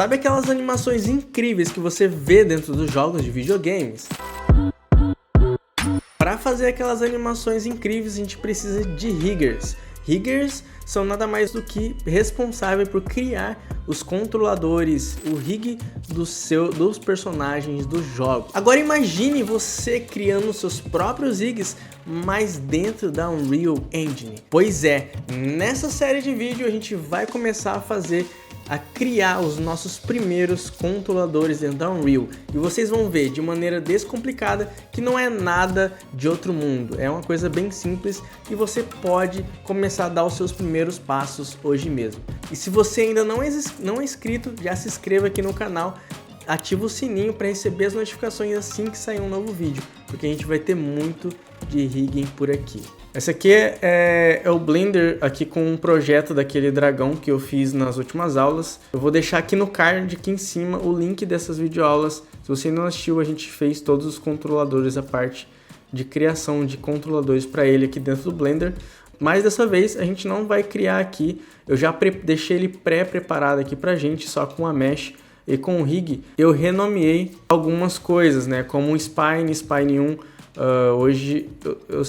Sabe aquelas animações incríveis que você vê dentro dos jogos de videogames? Para fazer aquelas animações incríveis, a gente precisa de riggers. Riggers são nada mais do que responsáveis por criar os controladores, o rig dos personagens do jogo. Agora imagine você criando seus próprios rigs, mas dentro da Unreal Engine. Pois é, nessa série de vídeo a gente vai começar a criar os nossos primeiros controladores dentro da Unreal. E vocês vão ver de maneira descomplicada que não é nada de outro mundo. É uma coisa bem simples e você pode começar a dar os seus primeiros passos hoje mesmo. E se você ainda não é inscrito, já se inscreva aqui no canal. Ativa o sininho para receber as notificações assim que sair um novo vídeo, porque a gente vai ter muito de rigging por aqui. Essa aqui é o Blender aqui com um projeto daquele dragão que eu fiz nas últimas aulas. Eu vou deixar aqui no card, aqui em cima, o link dessas videoaulas. Se você não assistiu, a gente fez todos os controladores, a parte de criação de controladores para ele aqui dentro do Blender. Mas dessa vez a gente não vai criar aqui, eu já deixei ele pré-preparado aqui pra gente, só com a mesh. E com o rig eu renomeei algumas coisas, né? Como o Spine 1. Hoje eu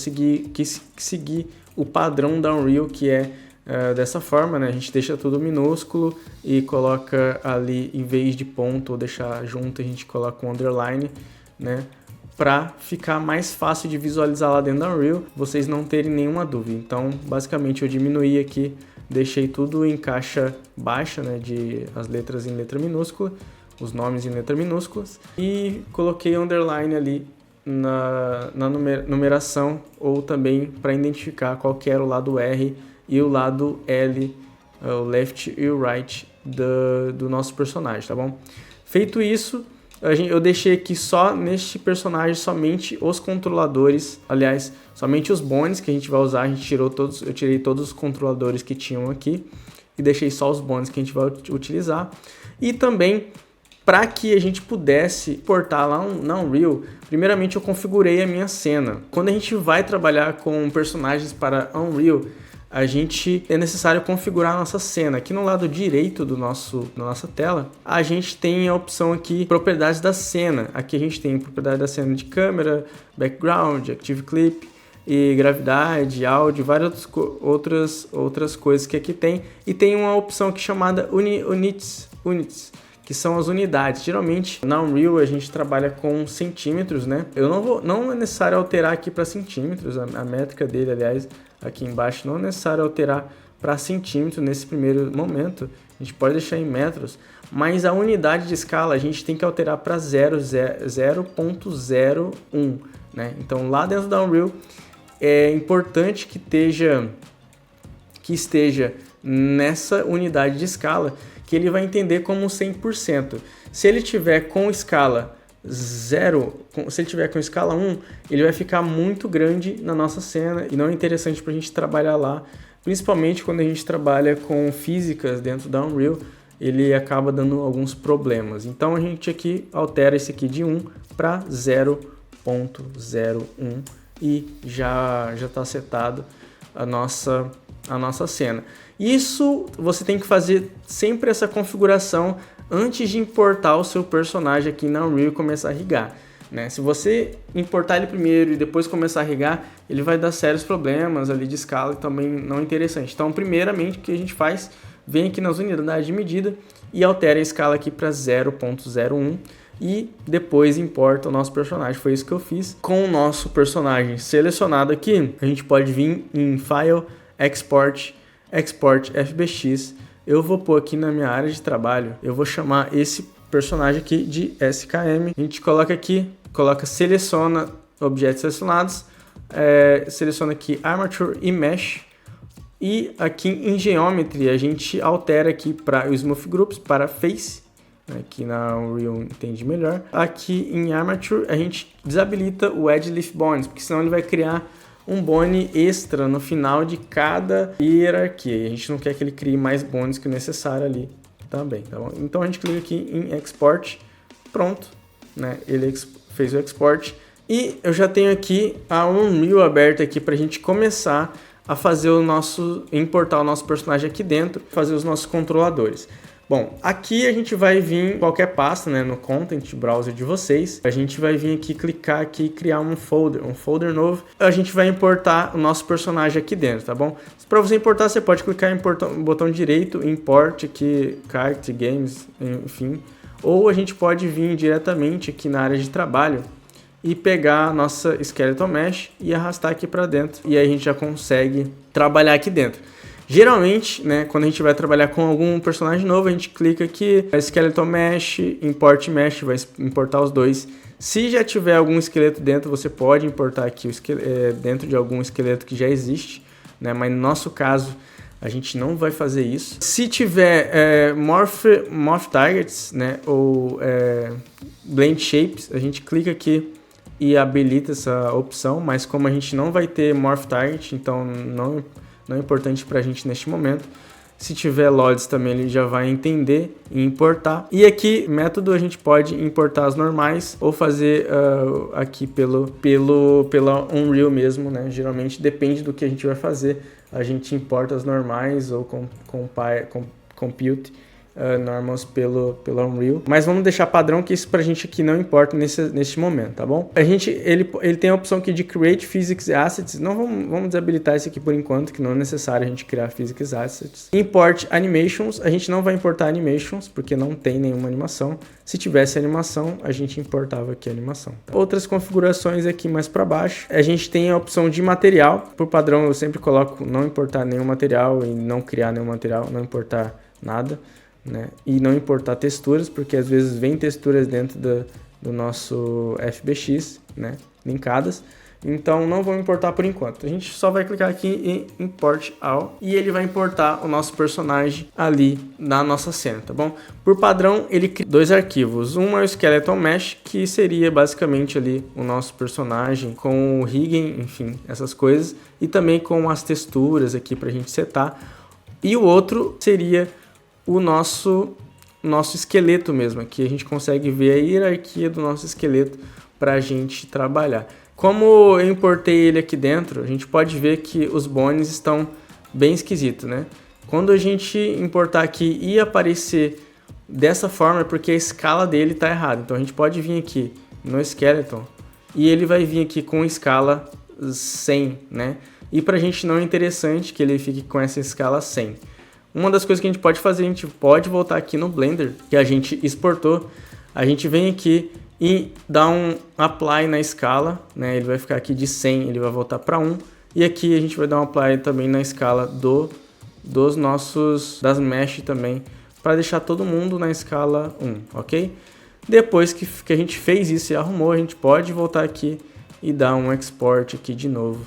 quis seguir o padrão da Unreal, que é dessa forma, né? A gente deixa tudo minúsculo e coloca ali, em vez de ponto ou deixar junto, a gente coloca um underline, né? Para ficar mais fácil de visualizar lá dentro da Unreal, vocês não terem nenhuma dúvida. Então, basicamente, eu diminuí aqui, deixei tudo em caixa baixa, né? As letras em letra minúscula, os nomes em letra minúsculas, e coloquei underline ali na numeração, ou também para identificar qual que era o lado R e o lado L, o left e o right do nosso personagem, tá bom? Feito isso, eu deixei aqui só neste personagem somente os controladores, aliás, somente os bones que a gente vai usar. Eu tirei todos os controladores que tinham aqui e deixei só os bones que a gente vai utilizar. E também, para que a gente pudesse portar lá na Unreal, primeiramente eu configurei a minha cena. Quando a gente vai trabalhar com personagens para Unreal, é necessário configurar a nossa cena. Aqui no lado direito da nossa tela, a gente tem a opção aqui, propriedades da cena. Aqui a gente tem propriedade da cena de câmera, background, active clip, e gravidade, áudio, várias outras coisas que aqui tem. E tem uma opção aqui chamada units, que são as unidades. Geralmente na Unreal a gente trabalha com centímetros, né? Não é necessário alterar aqui para centímetros, a métrica dele, aliás, aqui embaixo, não é necessário alterar para centímetro nesse primeiro momento. A gente pode deixar em metros, mas a unidade de escala a gente tem que alterar para 0.01, né? Então lá dentro da Unreal é importante que esteja nessa unidade de escala, que ele vai entender como 100%. Se ele tiver com escala 0, se ele tiver com escala 1, ele vai ficar muito grande na nossa cena e não é interessante para a gente trabalhar lá, principalmente quando a gente trabalha com físicas dentro da Unreal, ele acaba dando alguns problemas. Então a gente aqui altera esse aqui de 1 para 0.01 e já está setado a nossa cena. Isso você tem que fazer sempre essa configuração antes de importar o seu personagem aqui na Unreal e começar a rigar, né? Se você importar ele primeiro e depois começar a rigar, ele vai dar sérios problemas ali de escala e também não é interessante. Então, primeiramente, o que a gente faz? Vem aqui nas unidades de medida e altera a escala aqui para 0.01 e depois importa o nosso personagem. Foi isso que eu fiz com o nosso personagem selecionado aqui. A gente pode vir em File, Export FBX. Eu vou pôr aqui na minha área de trabalho, eu vou chamar esse personagem aqui de SKM. A gente coloca aqui, seleciona objetos selecionados, seleciona aqui Armature e Mesh, e aqui em Geometry a gente altera aqui para o Smooth Groups para Face, aqui na Unreal entende melhor. Aqui em Armature a gente desabilita o Edge Leaf Bones, porque senão ele vai criar um bone extra no final de cada hierarquia. A gente não quer que ele crie mais bones que o necessário ali também, tá bom? Então a gente clica aqui em Export, pronto, né? Ele fez o export e eu já tenho aqui a Unreal aberta aqui para a gente começar a fazer importar o nosso personagem aqui dentro, fazer os nossos controladores. Bom, aqui a gente vai vir em qualquer pasta, né, no Content Browser de vocês. A gente vai vir aqui, clicar aqui e criar um folder novo. A gente vai importar o nosso personagem aqui dentro, tá bom? Para você importar, você pode clicar em botão direito, Import aqui, Character Games, enfim. Ou a gente pode vir diretamente aqui na área de trabalho e pegar a nossa Skeleton Mesh e arrastar aqui para dentro. E aí a gente já consegue trabalhar aqui dentro. Geralmente, né, quando a gente vai trabalhar com algum personagem novo, a gente clica aqui, Skeleton Mesh, Import Mesh, vai importar os dois. Se já tiver algum esqueleto dentro, você pode importar aqui dentro de algum esqueleto que já existe, né, mas no nosso caso, a gente não vai fazer isso. Se tiver Morph Targets, né, ou Blend Shapes, a gente clica aqui e habilita essa opção, mas como a gente não vai ter Morph Target, então não é importante para a gente neste momento. Se tiver LODs também, ele já vai entender e importar. E aqui, método, a gente pode importar as normais ou fazer aqui pela Unreal mesmo, né? Geralmente depende do que a gente vai fazer. A gente importa as normais ou compute normals pela Unreal. Mas vamos deixar padrão que isso pra gente aqui não importa neste momento, tá bom? Ele tem a opção aqui de Create Physics Assets. Não vamos desabilitar isso aqui por enquanto, que não é necessário a gente criar Physics Assets. Import Animations. A gente não vai importar Animations, porque não tem nenhuma animação. Se tivesse animação, a gente importava aqui a animação. Tá? Outras configurações aqui mais para baixo. A gente tem a opção de material. Por padrão, eu sempre coloco não importar nenhum material e não criar nenhum material, não importar nada. Né? E não importar texturas, porque às vezes vem texturas dentro do nosso FBX, né? Linkadas. Então não vou importar por enquanto. A gente só vai clicar aqui em Import All e ele vai importar o nosso personagem ali na nossa cena, tá bom? Por padrão, ele cria dois arquivos. Um é o Skeleton Mesh, que seria basicamente ali o nosso personagem com o rigging, enfim, essas coisas. E também com as texturas aqui pra gente setar. E o outro seria o nosso esqueleto mesmo. Aqui a gente consegue ver a hierarquia do nosso esqueleto para a gente trabalhar. Como eu importei ele aqui dentro, a gente pode ver que os bones estão bem esquisitos, né? Quando a gente importar aqui e aparecer dessa forma é porque a escala dele está errada. Então a gente pode vir aqui no Skeleton e ele vai vir aqui com escala 100, né? E para a gente não é interessante que ele fique com essa escala 100. Uma das coisas que a gente pode fazer, a gente pode voltar aqui no Blender, que a gente exportou. A gente vem aqui e dá um Apply na escala, né? Ele vai ficar aqui de 100, ele vai voltar para 1. E aqui a gente vai dar um Apply também na escala das Mesh também, para deixar todo mundo na escala 1, ok? Depois que a gente fez isso e arrumou, a gente pode voltar aqui e dar um Export aqui de novo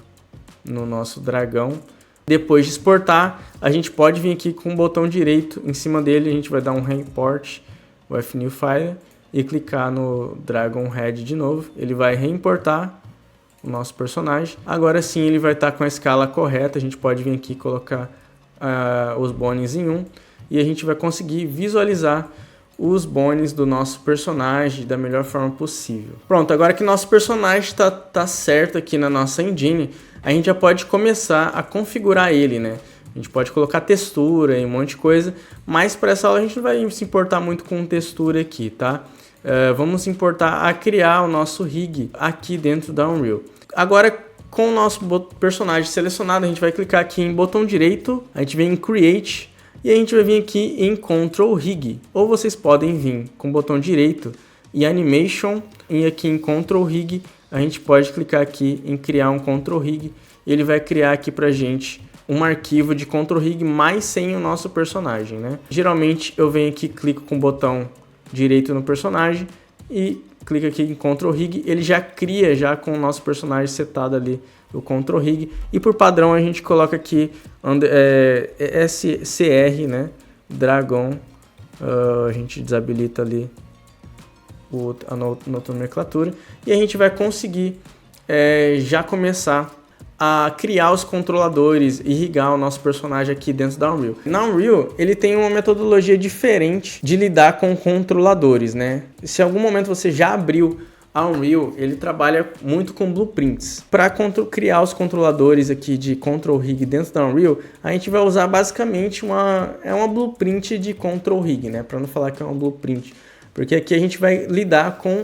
no nosso dragão. Depois de exportar, a gente pode vir aqui com o botão direito em cima dele, a gente vai dar um Reimport with New File e clicar no Dragon Head de novo. Ele vai reimportar o nosso personagem. Agora sim ele vai estar com a escala correta, a gente pode vir aqui e colocar os bones em 1 e a gente vai conseguir visualizar os bones do nosso personagem da melhor forma possível. Pronto, agora que nosso personagem tá certo aqui na nossa engine, a gente já pode começar a configurar ele, né? A gente pode colocar textura e um monte de coisa, mas para essa aula a gente não vai se importar muito com textura aqui, tá? Vamos importar a criar o nosso rig aqui dentro da Unreal. Agora, com o nosso personagem selecionado, a gente vai clicar aqui em botão direito, a gente vem em Create e a gente vai vir aqui em Control Rig. Ou vocês podem vir com o botão direito e Animation e aqui em Control Rig a gente pode clicar aqui em criar um Control Rig e ele vai criar aqui pra gente um arquivo de Control Rig, mas sem o nosso personagem, né? Geralmente eu venho aqui, clico com o botão direito no personagem e clico aqui em Control Rig, ele já cria já com o nosso personagem setado ali o Control Rig e por padrão a gente coloca aqui SCR, né? Dragon, a gente desabilita ali a nomenclatura e a gente vai conseguir já começar a criar os controladores e irrigar o nosso personagem aqui dentro da Unreal. Na Unreal, ele tem uma metodologia diferente de lidar com controladores, né? Se em algum momento você já abriu a Unreal, ele trabalha muito com blueprints. Para criar os controladores aqui de Control Rig dentro da Unreal, a gente vai usar basicamente uma blueprint de Control Rig, né? Para não falar que é uma blueprint. Porque aqui a gente vai lidar com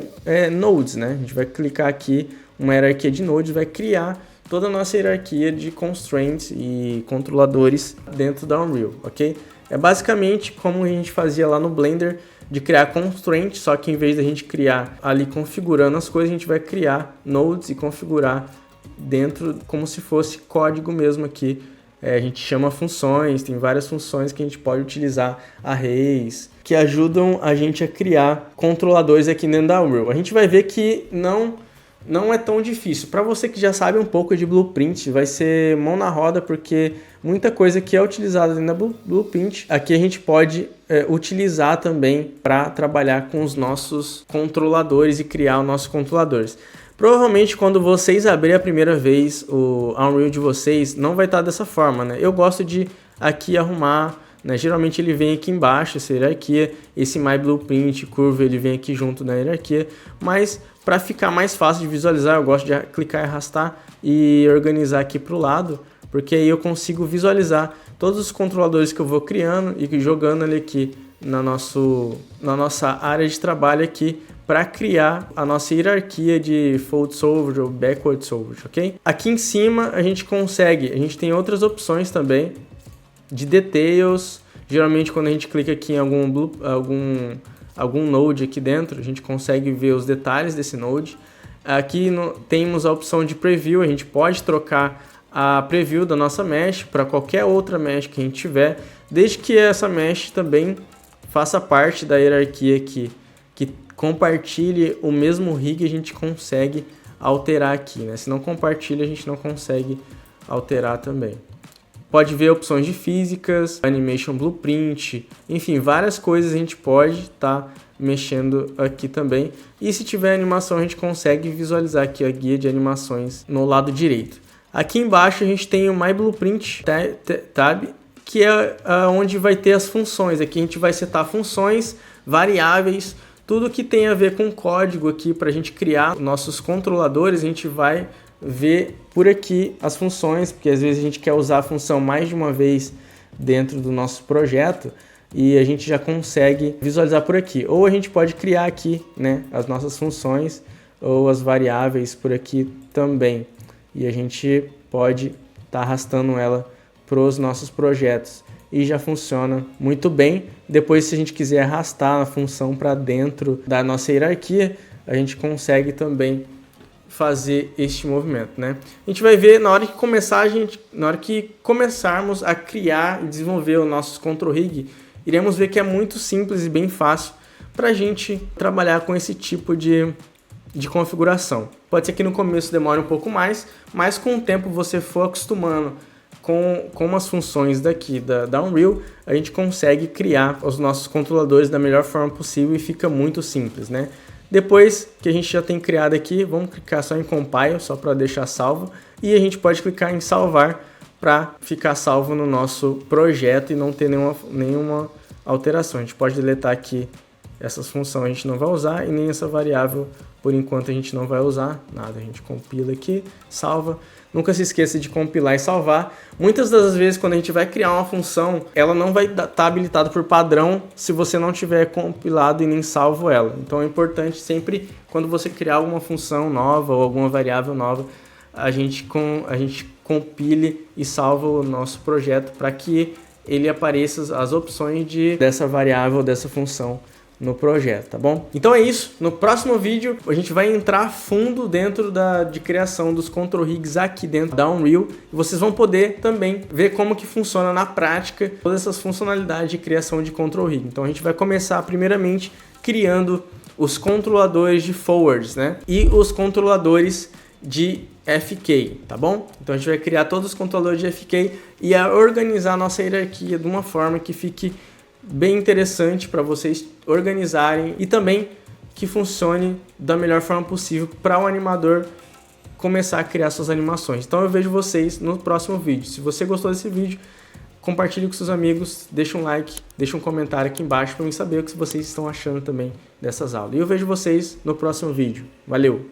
nodes, né? A gente vai clicar aqui uma hierarquia de nodes, vai criar toda a nossa hierarquia de constraints e controladores dentro da Unreal, ok? É basicamente como a gente fazia lá no Blender, de criar constraint, só que em vez da gente criar ali configurando as coisas, a gente vai criar nodes e configurar dentro como se fosse código mesmo aqui. A gente chama funções, tem várias funções que a gente pode utilizar, arrays, que ajudam a gente a criar controladores aqui dentro da Unreal. A gente vai ver que não é tão difícil. Para você que já sabe um pouco de Blueprint, vai ser mão na roda, porque muita coisa que é utilizada dentro da Blueprint, aqui a gente pode utilizar também para trabalhar com os nossos controladores e criar os nossos controladores. Provavelmente quando vocês abrirem a primeira vez o Unreal de vocês, não vai estar dessa forma, né? Eu gosto de aqui arrumar, né? Geralmente ele vem aqui embaixo, essa hierarquia, esse My Blueprint Curve ele vem aqui junto na hierarquia, mas para ficar mais fácil de visualizar, eu gosto de clicar e arrastar e organizar aqui para o lado, porque aí eu consigo visualizar todos os controladores que eu vou criando e jogando ele aqui na nossa área de trabalho aqui para criar a nossa hierarquia de Fold Solved ou Backward Solved, ok? Aqui em cima a gente tem outras opções também de Details. Geralmente quando a gente clica aqui em algum node aqui dentro, a gente consegue ver os detalhes desse node. Aqui temos a opção de Preview, a gente pode trocar a Preview da nossa mesh para qualquer outra mesh que a gente tiver, desde que essa mesh também faça parte da hierarquia aqui, que compartilhe o mesmo rig, a gente consegue alterar aqui, né? Se não compartilha, a gente não consegue alterar também. Pode ver opções de físicas, Animation Blueprint, enfim, várias coisas a gente pode estar mexendo aqui também. E se tiver animação, a gente consegue visualizar aqui a guia de animações no lado direito. Aqui embaixo a gente tem o My Blueprint Tab, que é onde vai ter as funções. Aqui a gente vai setar funções, variáveis, tudo que tem a ver com código aqui para a gente criar nossos controladores. A gente vai ver por aqui as funções, porque às vezes a gente quer usar a função mais de uma vez dentro do nosso projeto e a gente já consegue visualizar por aqui. Ou a gente pode criar aqui, né, as nossas funções ou as variáveis por aqui também. E a gente pode estar arrastando ela para os nossos projetos e já funciona muito bem. Depois, se a gente quiser arrastar a função para dentro da nossa hierarquia, a gente consegue também fazer este movimento, né? A gente vai ver na hora que começarmos a criar e desenvolver os nossos Control Rig, iremos ver que é muito simples e bem fácil para a gente trabalhar com esse tipo de configuração. Pode ser que no começo demore um pouco mais, mas com o tempo você for acostumando com as funções daqui da Unreal, a gente consegue criar os nossos controladores da melhor forma possível e fica muito simples, né? Depois que a gente já tem criado aqui, vamos clicar só em Compile, só para deixar salvo, e a gente pode clicar em Salvar para ficar salvo no nosso projeto e não ter nenhuma alteração. A gente pode deletar aqui essas funções, a gente não vai usar, e nem essa variável, por enquanto a gente não vai usar nada. A gente compila aqui, salva. Nunca se esqueça de compilar e salvar. Muitas das vezes, quando a gente vai criar uma função, ela não vai estar habilitada por padrão se você não tiver compilado e nem salvo ela. Então é importante sempre, quando você criar alguma função nova ou alguma variável nova, a gente compile e salva o nosso projeto para que ele apareça as opções dessa variável, dessa função no projeto, tá bom? Então é isso. No próximo vídeo a gente vai entrar a fundo dentro de criação dos Control Rigs aqui dentro da Unreal. E vocês vão poder também ver como que funciona na prática todas essas funcionalidades de criação de Control Rig. Então a gente vai começar primeiramente criando os controladores de forwards, né? E os controladores de FK, tá bom? Então a gente vai criar todos os controladores de FK e organizar a nossa hierarquia de uma forma que fique bem interessante para vocês organizarem e também que funcione da melhor forma possível para o animador começar a criar suas animações. Então eu vejo vocês no próximo vídeo. Se você gostou desse vídeo, compartilhe com seus amigos, deixa um like, deixa um comentário aqui embaixo para eu saber o que vocês estão achando também dessas aulas. E eu vejo vocês no próximo vídeo. Valeu!